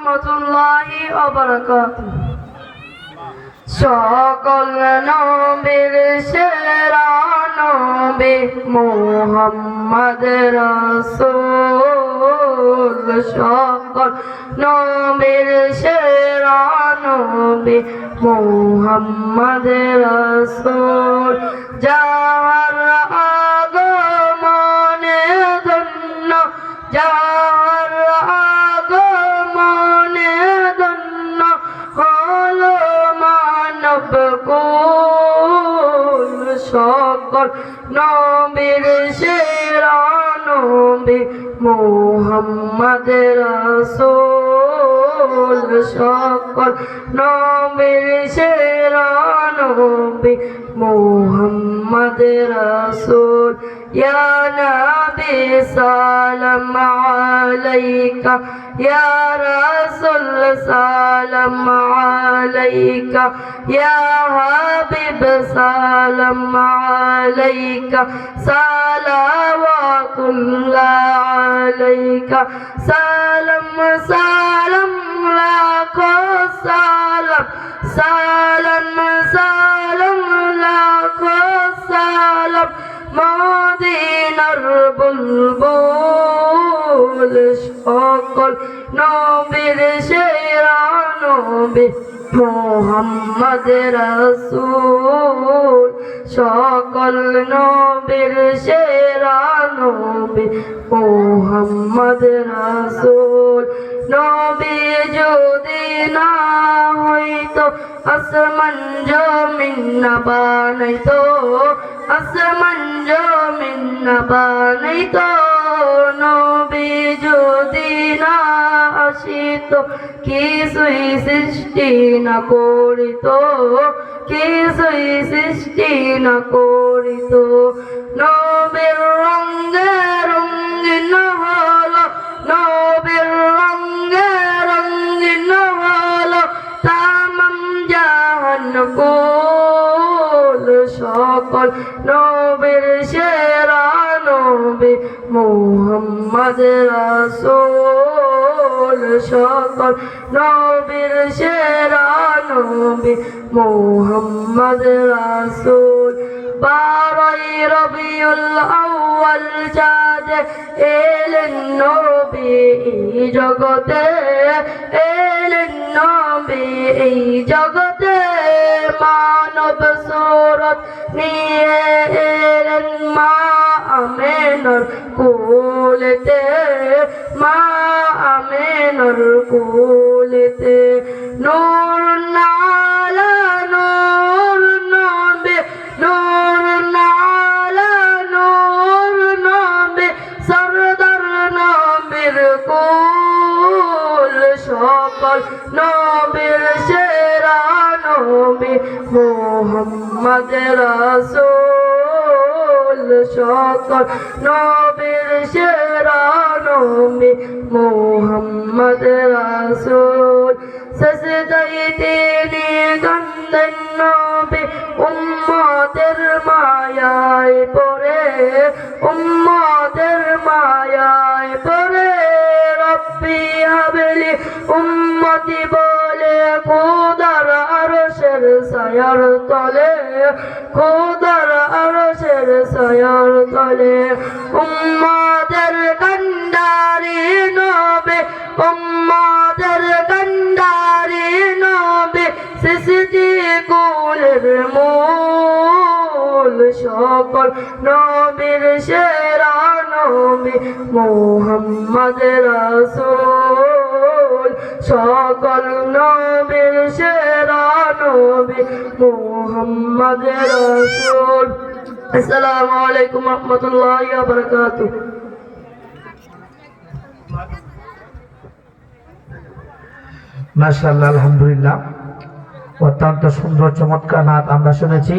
রাহমাতুল্লাহি ওয়া বারাকাতুহু। সকল নবীর সেরা নবী মুহাম্মদ রাসূল, সকল নবীর সেরা নবী মুহাম্মদ রাসূল। যার আগমনে ধন্য, যার আগমনে ধন্য হলো মানব কুল। সকল নবীর সেরা নবী মুহাম্মদ রাসূল, সকল নবীর সেরা নবী মুহাম্মদ রাসূল। ইয়া নবী সালাম আলাইকা, ইয়া রাসূল সালাম আলাইকা, ইয়া হাবিব সালাম আলাইকা, সালাওয়াতুল্লাহ আলাইকা। সালাম সালাম লাখো সালাম, সালাম সালাম লাখো সালাম মদিনার বুলবুল। সকল নবীর সেরা নবী মুহাম্মদ রাসূল, সকল নবীর সেরা নবী মুহাম্মদ রাসূল। নবী যদি না হইতো আসমান জমিন না বানাইতো, আসমান জমিন না বানাইতো। নবী যদি না আসিতো কিছুই সৃষ্টি না করিতো, কিছুই সৃষ্টি না করিতো। নবীর রঙে রঙিন হলো, নবীর রঙে রঙিন হলো তামাম জাহান কুল। সকল নবীর সেরা নবী মুহাম্মদ রাসূল, সকল নবীর সেরা নবী মুহাম্মদ রাসূল। 12 রবিউল আউয়াল চাঁদে এলেন নবী এই জগতে, এলেন নবী এই জগতে। মানব সুরত নিয়ে এলেন মা আমেনার কোলেতে, মা আমেনার কোলেতে। নূর আলা নূর নবী, নূর আলা নূর নবী, সরদার নবীর কুল। সকল নবীর সেরা নবী মুহাম্মদ রাসূল, সকল নবীর সেরা নবী মুহাম্মদ রাসূল। সেজদায় তিনি কান্দেন নবী উম্মতের মায়ায় পড়ে, উম্মতের মায়ায় পড়ে। রব্বি হাবলি উম্মতি বলে খোদার আরশের ছায়ার তলে, খোদার আরশের ছায়ার তলে। উম্মতের কান্ডারি নবী, উম্মতের কান্ডারি নবী, সৃষ্টি কুলের মূল। সকল নবীর সেরা নবী মুহাম্মদ রাসূল, সকল নবীর সেরা নবী মুহাম্মদ রাসূল। আসসালামু আলাইকুম ওয়া রাহমাতুল্লাহি ওয়া বারাকাতুহু। মাশাআল্লাহ, আলহামদুলিল্লাহ, অত্যন্ত সুন্দর চমৎকার নাত আমরা শুনেছি।